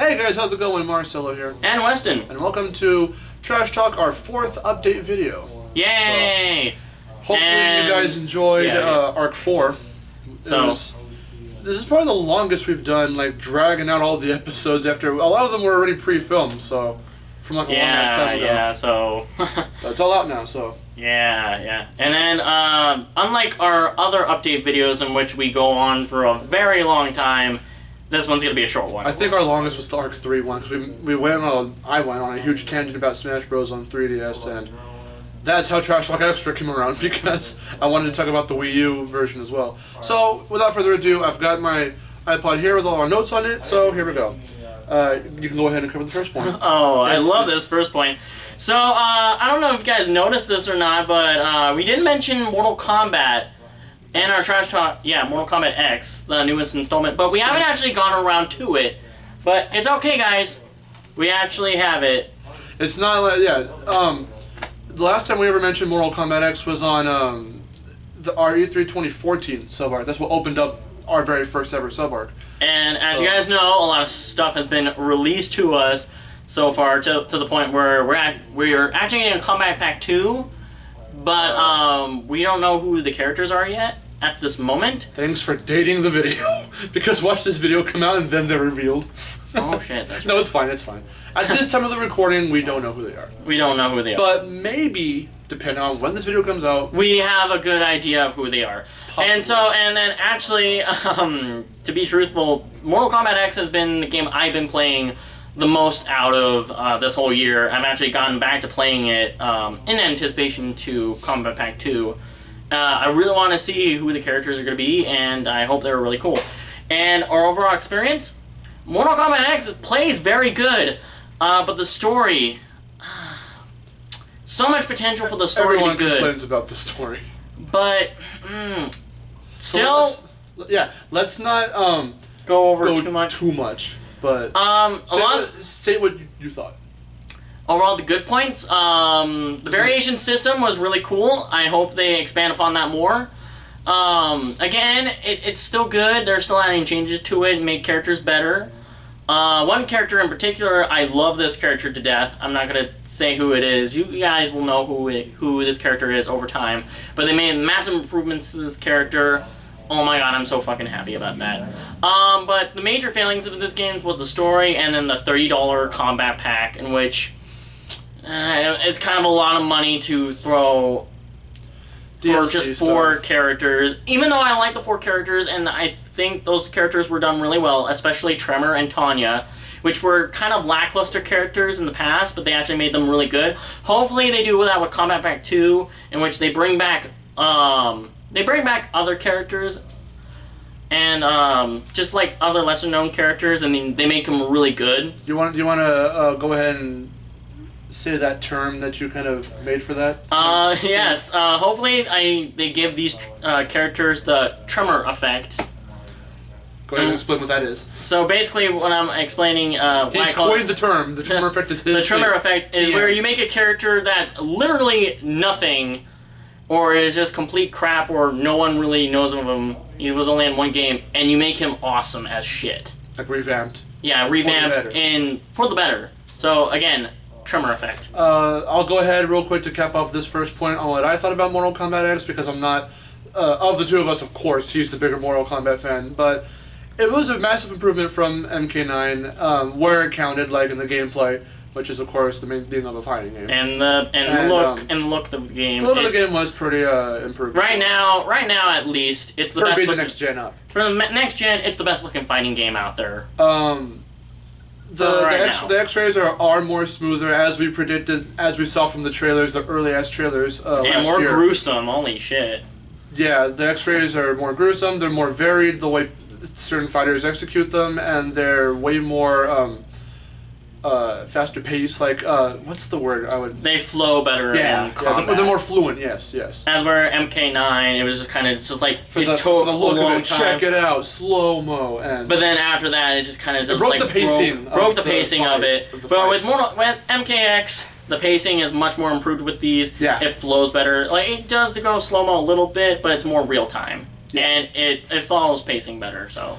Hey guys, how's it going? Marcelo here. And Weston. And welcome to Trash Talk, our 4th update video. Yay! So, hopefully you guys enjoyed Arc 4. This is probably the longest we've done, like dragging out all the episodes after, a lot of them were already pre-filmed, so, from like a long ass time ago. Yeah, so. It's all out now, so. Yeah. And then, unlike our other update videos in which we go on for a very long time, this one's gonna be a short one. I think our longest was the Arc 3 one, because I went on a huge tangent about Smash Bros on 3DS, and that's how Trash Talk Extra came around, because I wanted to talk about the Wii U version as well. So, without further ado, I've got my iPod here with all our notes on it, so here we go. You can go ahead and cover the first point. Oh, I love this first point. So, I don't know if you guys noticed this or not, but we did mention Mortal Kombat and our Trash Talk, Mortal Kombat X, the newest installment, but we haven't actually gone around to it. But it's okay, guys. We actually have it. It's not like, the last time we ever mentioned Mortal Kombat X was on the E3 2014 sub-arc. That's what opened up our very first ever sub-arc. And as you guys know, a lot of stuff has been released to us so far to the point where we're actually getting a Combat Pack 2, but we don't know who the characters are yet at this moment. Thanks for dating the video, because watch this video come out and then they're revealed. Oh shit, that's No, it's fine, it's fine. At this time of the recording, we don't know who they are. We don't know who they are. But maybe, depending on when this video comes out, we have a good idea of who they are. Possibly. And then actually, to be truthful, Mortal Kombat X has been the game I've been playing the most out of this whole year. I've actually gotten back to playing it in anticipation to Combat Pack 2. I really want to see who the characters are going to be, and I hope they're really cool. And our overall experience, Mortal Kombat X plays very good, but the story, so much potential for the story to be good. Everyone complains about the story. But, still... Let's not go over too much. But say what you thought. Overall, the good points. The variation system was really cool. I hope they expand upon that more. Again, it's still good. They're still adding changes to it and make characters better. One character in particular, I love this character to death. I'm not gonna say who it is. You guys will know who this character is over time. But they made massive improvements to this character. Oh my god, I'm so fucking happy about that. But the major failings of this game was the story and then the $30 combat pack, in which it's kind of a lot of money to throw for just 4 characters. Even though I like the 4 characters, and I think those characters were done really well, especially Tremor and Tanya, which were kind of lackluster characters in the past, but they actually made them really good. Hopefully they do that with Combat Pack 2, in which they bring back other characters, and just like other lesser known characters. I mean, they make them really good. Do you want to go ahead and say that term that you kind of made for that? Yes. Hopefully they give these characters the Tremor effect. Go ahead and explain what that is. So basically, when I'm explaining, he's coined the term. The Tremor effect is his. The Tremor effect is where you make a character that's literally nothing, or is just complete crap, or no one really knows of him. He was only in one game, and you make him awesome as shit. Like revamped. Yeah, revamped for the better. So again, Tremor effect. I'll go ahead real quick to cap off this first point on what I thought about Mortal Kombat X, because I'm not, of the two of us, of course, he's the bigger Mortal Kombat fan, but it was a massive improvement from MK9, where it counted, like in the gameplay, which is of course the main thing of a fighting game. And the look of the game. The look of the game was pretty improved. Right now at least, it's the best. For the next gen up. For the next gen, it's the best looking fighting game out there. The X-rays are more smoother, as we predicted, as we saw from the trailers, the early ass trailers last year. And more gruesome. Holy shit. Yeah, the X-rays are more gruesome. They're more varied the way certain fighters execute them, and they're way more faster pace. Like what's the word I would? They flow better in combat. They're more fluent. Yes. As where MK9, it was just kind of like for the look of it. Check it out, slow mo, and. But then after that, it just kind of broke the pacing. Broke the pacing of it. But with MKX, the pacing is much more improved with these. Yeah. It flows better. Like it does go slow mo a little bit, but it's more real time. Yeah. And it follows pacing better. So.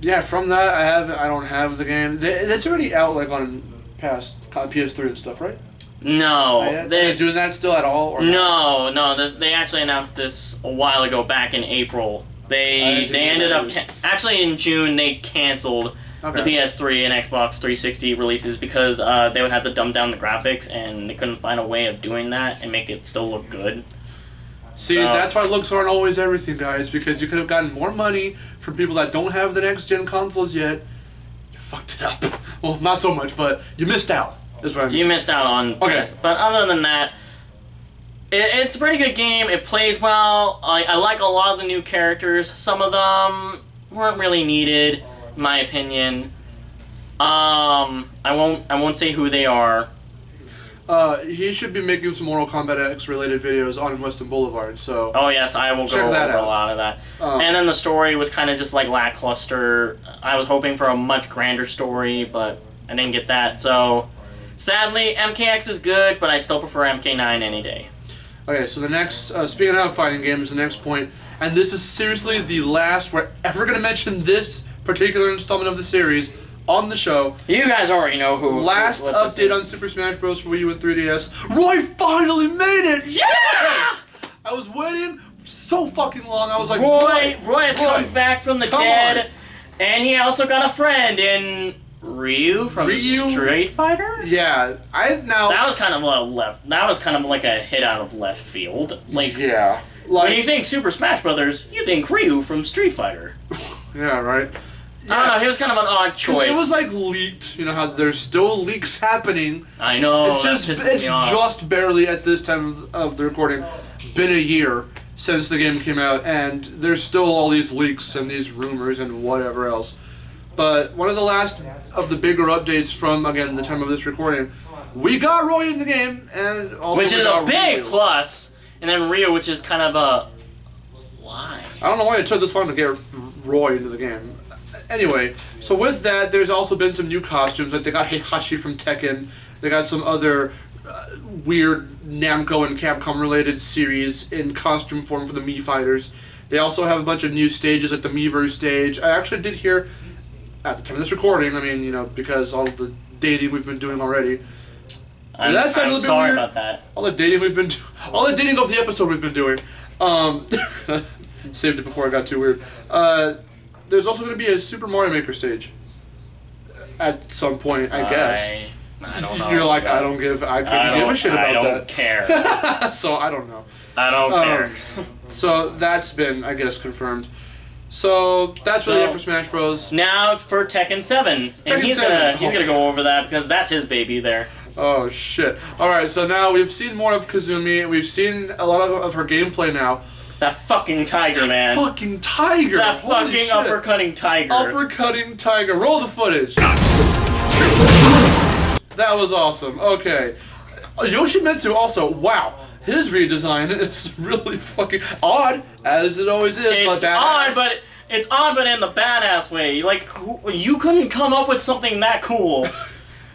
Yeah, from that I don't have the game. That's already out like on past PS3 and stuff, right? No, Are they doing that still at all? Or no. They actually announced this a while ago, back in April. They ended up actually in June they canceled the PS3 and Xbox 360 releases because they would have to dumb down the graphics and they couldn't find a way of doing that and make it still look good. See, that's why looks aren't always everything, guys, because you could have gotten more money from people that don't have the next-gen consoles yet. You fucked it up. Well, not so much, but you missed out, is what I mean. You missed out on this. But other than that, it's a pretty good game. It plays well. I like a lot of the new characters. Some of them weren't really needed, in my opinion. I won't say who they are. He should be making some Mortal Kombat X related videos on Weston Boulevard, so... Oh yes, I will go over a lot of that. And then the story was kind of just like lackluster. I was hoping for a much grander story, but I didn't get that, so... Sadly, MKX is good, but I still prefer MK9 any day. Okay, so the next, speaking of fighting games, the next point, and this is seriously the last we're ever going to mention this particular installment of the series on the show. You guys already know who. Last update on Super Smash Bros. For Wii U and 3DS. Roy finally made it! Yes! I was waiting so fucking long. I was like, Roy has come back from the dead, and he also got a friend in Ryu from Street Fighter. Yeah, that was kind of like a hit out of left field. Like, yeah, when you think Super Smash Brothers, you think Ryu from Street Fighter. Yeah, right. Yeah. I don't know, he was kind of an odd choice. It was like leaked, you know how there's still leaks happening. I know, it's just barely at this time of the recording been a year since the game came out, and there's still all these leaks and these rumors and whatever else. But one of the last of the bigger updates from, again, the time of this recording, we got Roy in the game, and also which is a big plus, and then Ryu, which is kind of a... Why? I don't know why it took this long to get Roy into the game. Anyway, so with that, there's also been some new costumes. Like they got Heihachi from Tekken. They got some other weird Namco and Capcom related series in costume form for the Mii fighters. They also have a bunch of new stages, like the Miiverse stage. I actually did hear, at the time of this recording, I mean, you know, because all the dating we've been doing already. I'm sorry about that. All the dating of the episode we've been doing. Saved it before it got too weird. There's also going to be a Super Mario Maker stage at some point, I guess. I don't know. You're like, I couldn't give a shit about that. I don't care. So I don't know. I don't care. So that's been, I guess, confirmed. So that's really it for Smash Bros. Now for Tekken 7. And he's gonna go over that because that's his baby there. Oh shit. Alright, so now we've seen more of Kazumi. We've seen a lot of her gameplay now. That fucking tiger, man. Fucking tiger! That fucking uppercutting tiger. Uppercutting tiger. Roll the footage. That was awesome. Okay. Yoshimitsu also, wow. His redesign is really fucking odd, as it always is. It's odd, but in the badass way. Like, you couldn't come up with something that cool.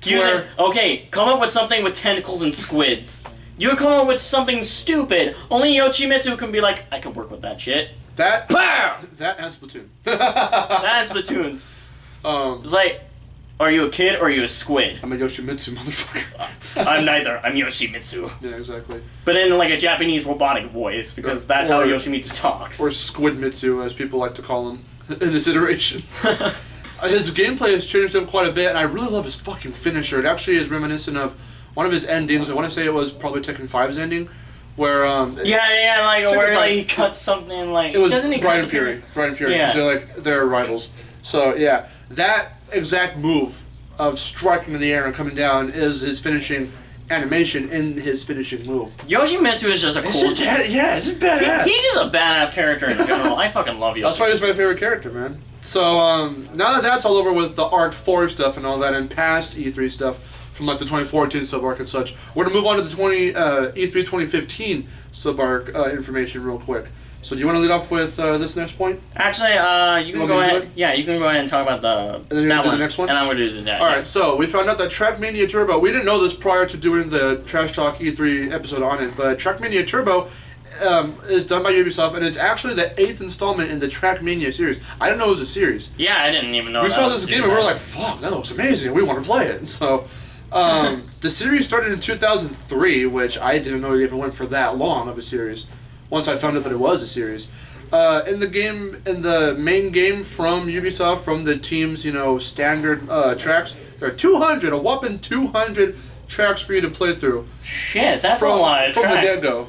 Come up with something with tentacles and squids. You come up with something stupid. Only Yoshimitsu can be like, I can work with that shit. That and Splatoon. That and Splatoons. It's like, are you a kid or are you a squid? I'm a Yoshimitsu, motherfucker. I'm neither. I'm Yoshimitsu. Yeah, exactly. But in like a Japanese robotic voice, because that's how Yoshimitsu talks. Or Squidmitsu, as people like to call him in this iteration. His gameplay has changed up quite a bit, and I really love his fucking finisher. It actually is reminiscent of one of his endings. I want to say it was probably Tekken 5's ending, where he cuts something like. It was Brian Fury. Brian Fury, because they're rivals. So yeah, that exact move of striking in the air and coming down is his finishing animation in his finishing move. Yoshimitsu is just a cool. It's just badass. He's just a badass character in general. I fucking love Yoshimitsu. That's why he's my favorite character, man. So now that that's all over with the Arc 4 stuff and all that, and past E3 stuff from like the 2014 sub-arc and such, we're gonna move on to the E3 2015 sub-arc information real quick. So do you want to lead off with this next point? Actually, you can go ahead. Yeah, you can go ahead and talk about the next one, and I'm gonna do that. All right. So we found out that TrackMania Turbo. We didn't know this prior to doing the Trash Talk E3 episode on it, but TrackMania Turbo is done by Ubisoft, and it's actually the 8th installment in the TrackMania series. I didn't know it was a series. Yeah, I didn't even know. We saw this game and we were like, "Fuck, that looks amazing! We want to play it." And so, the series started in 2003, which I didn't know it even went for that long of a series. Once I found out that it was a series. In the main game from Ubisoft, from the team's standard tracks, there are a whopping 200 tracks for you to play through. Shit, that's a lot of tracks. From the get-go.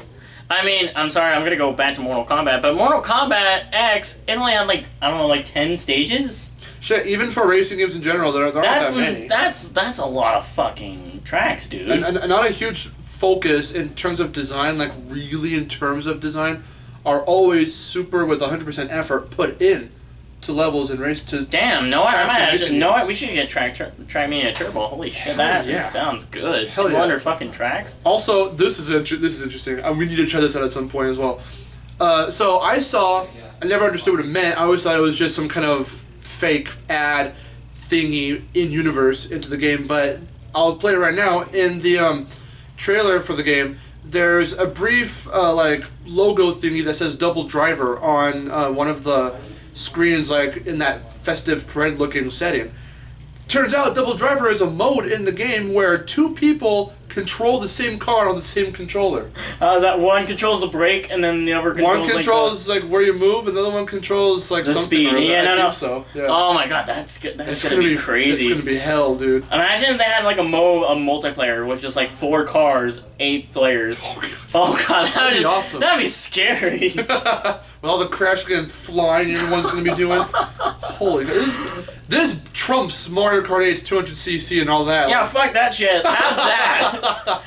I mean, I'm sorry, I'm gonna go back to Mortal Kombat, but Mortal Kombat X, it only had like, I don't know, like 10 stages? Shit, even for racing games in general, there aren't that many. That's a lot of fucking tracks, dude. And not a huge focus in terms of design, like really in terms of design, are always super with 100% effort put in to levels and race to. Damn, we should get TrackMania Turbo. Holy shit, that just sounds good. Hell yeah. 200 fucking tracks. Also, this is interesting. We need to try this out at some point as well. So I never understood what it meant. I always thought it was just some kind of fake ad thingy in universe into the game, but I'll play it right now. In the trailer for the game, there's a brief logo thingy that says Double Driver on one of the screens, like in that festive parade looking setting. Turns out Double Driver is a mode in the game where two people control the same car on the same controller. Is that one controls the brake and then the other controls one controls like where you move and the other one controls like the something speed. I think so. Yeah. Oh my god, that's good. That's gonna be crazy. It's gonna be hell, dude. Imagine if they had like a multiplayer with just like 4 cars, 8 players. Oh god, that'd be awesome. That'd be scary. With all the crash getting flying everyone's gonna be doing. Holy god, this trumps Mario Kart 8's 200cc and all that. Yeah, fuck that shit. Have that.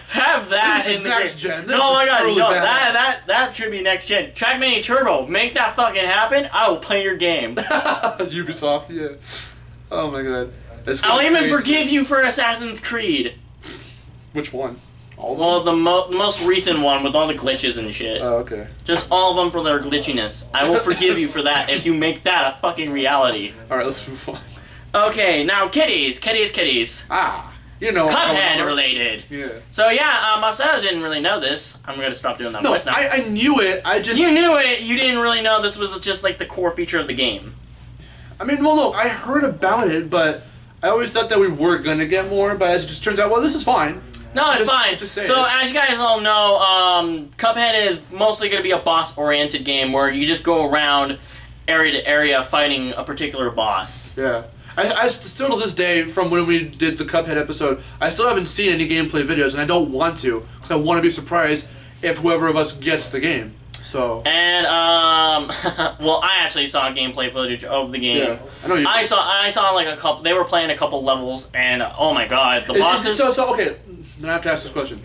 Have that. This is next gen. This oh my god, truly badass. that should be next gen. TrackMania Turbo, make that fucking happen. I will play your game. Ubisoft, yeah. Oh my god. I'll even forgive you for Assassin's Creed. Which one? All of well, them? the most recent one with all the glitches and shit. Oh, okay. Just all of them for their glitchiness. I will forgive you for that if you make that a fucking reality. Alright, let's move on. Okay, now kitties. Ah, you know. Cuphead related. Yeah. So yeah, Marcelo didn't really know this. I'm gonna stop doing that voice now. I knew it. You knew it. You didn't really know this was just like the core feature of the game. I mean, well, look, I heard about it, but I always thought that we were gonna get more. But as it just turns out, well, this is fine. No, it's fine. So, as you guys all know, Cuphead is mostly going to be a boss-oriented game where you just go around area to area fighting a particular boss. Yeah. I still to this day, from when we did the Cuphead episode, I still haven't seen any gameplay videos, and I don't want to, because I want to be surprised if whoever of us gets the game. So. And well, I actually saw gameplay footage of the game. Yeah, I know you. I saw like a couple. They were playing a couple levels, and oh my god, the bosses. So okay. Then I have to ask this question: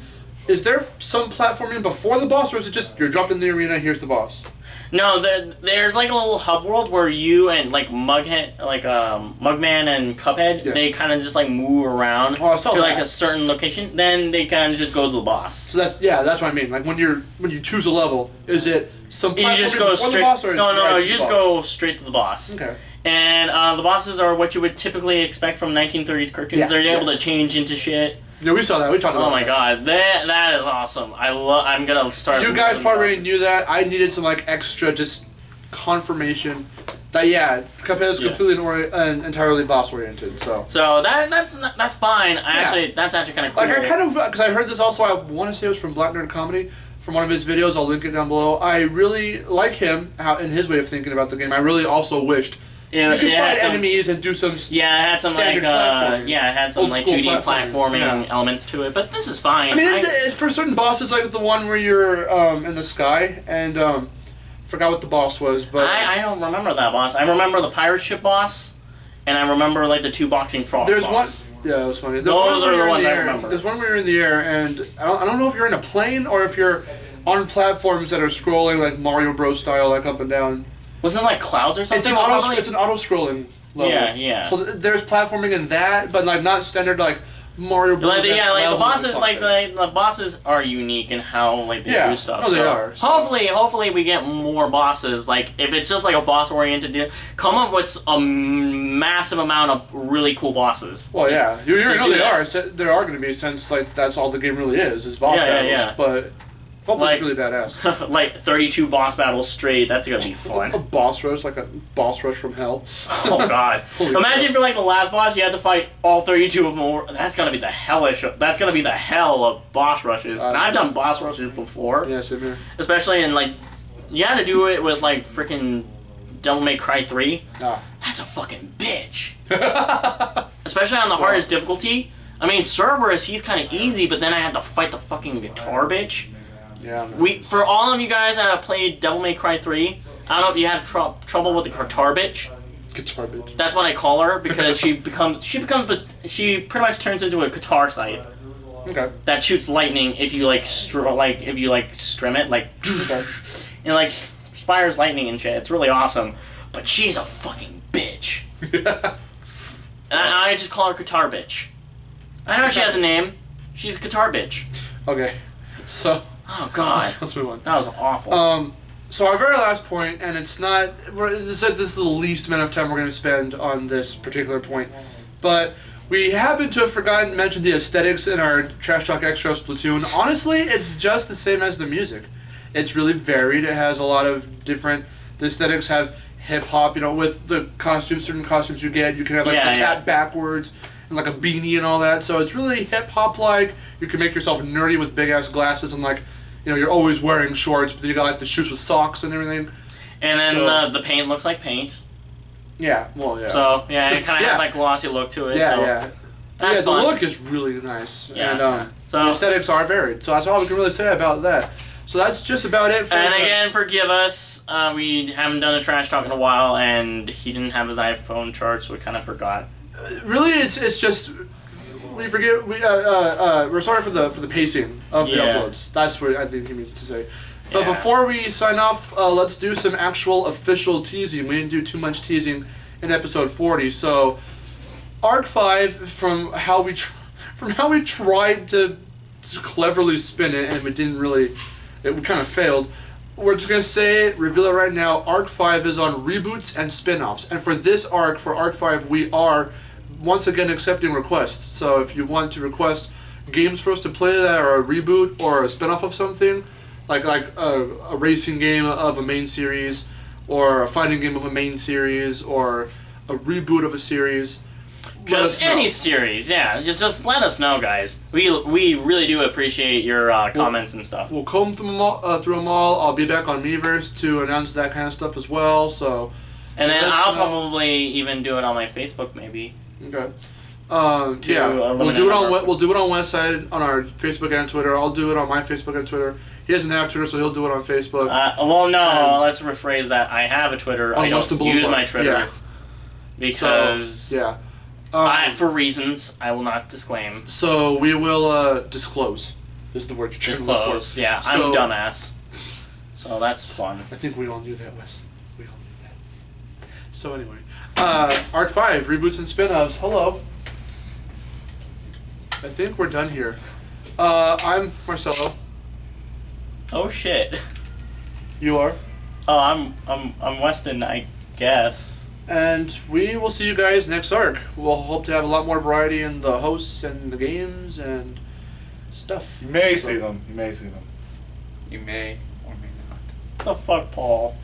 is there some platforming before the boss, or is it just you're dropped in the arena? Here's the boss. No, there's like a little hub world where you and like Mugman and Cuphead, they kind of just like move around to like a certain location. Then they kind of just go to the boss. So that's what I mean. Like when you choose a level, is it some platforming you just go before straight, the boss, or no, you just go straight to the boss. Okay. And the bosses are what you would typically expect from 1930s cartoons. They're able to change into shit. Yeah, we saw that. We talked about that. Oh my god, that is awesome. I'm gonna start. You guys probably already knew that. I needed some like extra just confirmation that Cuphead is completely and entirely boss oriented. So that's fine. That's actually kind of cool. Like I kind of because I heard this also. I want to say it was from Black Nerd Comedy. From one of his videos, I'll link it down below. I really like him in his way of thinking about the game. I really also wished. You could fight enemies and do some it had some like it had some like 2D platforming elements to it, but this is fine. I mean, for certain bosses, like the one where you're in the sky and forgot what the boss was, but I don't remember that boss. I remember the pirate ship boss, and I remember like the 2 boxing frogs. There's one. Yeah, it was funny. Those are the ones I remember. There's one where you're in the air, and I don't know if you're in a plane or if you're on platforms that are scrolling like Mario Bros style, like up and down. Wasn't it like clouds or something? It's an auto-scrolling level. Yeah. So there's platforming in that, but like not standard like Mario Bros. The bosses are unique in how like they do stuff. No, they are. So. Hopefully we get more bosses. Like if it's just like a boss-oriented deal, come up with a massive amount of really cool bosses. Well, you know they are. There are going to be, since like that's all the game really is boss battles. But Hopefully it's really badass. Like 32 boss battles straight. That's gonna be A fun. boss rush, like a boss rush from hell. Oh god! Imagine for like the last boss, you had to fight all 32 of them. That's gonna be the hellish. That's gonna be the hell of boss rushes. And I've done boss rushes before. Yeah, same here. Especially in like, you had to do it with like freaking Devil May Cry 3. Ah. That's a fucking bitch. Especially on the hardest difficulty. I mean, Cerberus, he's kind of easy, but then I had to fight the fucking guitar bitch. Yeah. Man. For all of you guys that have played Devil May Cry 3, I don't know if you had trouble with the guitar bitch. Guitar bitch. That's what I call her because she pretty much turns into a guitar scythe. Okay. That shoots lightning if you like strim it like, Okay. and like fires lightning and shit. It's really awesome, but she's a fucking bitch. And I just call her guitar bitch. I know she has a name. She's a guitar bitch. Okay. So. Oh god. Let's move on. That was awful. So our very last point, and it's not. This is the least amount of time we're going to spend on this particular point, but we happen to have forgotten to mention the aesthetics in our Trash Talk Extra Splatoon. Honestly, it's just the same as the music. It's really varied. It has a lot of different. The aesthetics have hip hop. You know, with the costumes, certain costumes you get, you can have like the cat backwards and like a beanie and all that. So it's really hip hop like. You can make yourself nerdy with big ass glasses and like. You know, you're always wearing shorts, but then you got like the shoes with socks and everything. And then the paint looks like paint. Yeah, well, yeah. So, yeah, it kind of has like glossy look to it. Yeah, so yeah. That's the fun. look is really nice. Yeah, and the aesthetics are varied. So that's all we can really say about that. So that's just about it for And again, forgive us. We haven't done a trash talk in a while, and he didn't have his iPhone charged, so we kind of forgot. Really, it's just... We forget. We're sorry for the pacing of the uploads. That's what I think he means to say. But before we sign off, let's do some actual official teasing. We didn't do too much teasing in episode 40. So, Arc 5, from how we tried to cleverly spin it, and we didn't really. It kind of failed. We're just gonna say it, reveal it right now. Arc 5 is on reboots and spin-offs, and for this arc, for Arc 5, we are. Once again, accepting requests. So if you want to request games for us to play that are a reboot or a spin-off of something, like a racing game of a main series, or a fighting game of a main series, or a reboot of a series, just any series, yeah. Just let us know, guys. We really do appreciate your comments and stuff. We'll comb through them all. I'll be back on Miiverse to announce that kind of stuff as well. So. And then I'll probably even do it on my Facebook, maybe. Okay. We'll do it on West Side on our Facebook and Twitter. I'll do it on my Facebook and Twitter. He doesn't have Twitter, so he'll do it on Facebook. Let's rephrase that. I have a Twitter. I don't use my Twitter because for reasons I will not disclaim. So we will disclose. Is the word you're trying to look for. Disclose. Yeah, I'm a dumbass. So that's fun. I think we all knew that, Wes. We all knew that. So anyway. Arc 5, reboots and spin-offs. Hello. I think we're done here. I'm Marcelo. Oh shit. You are? Oh, I'm Weston, I guess. And we will see you guys next arc. We'll hope to have a lot more variety in the hosts and the games and stuff. You may see them. You may see them. You may or may not. What the fuck, Paul?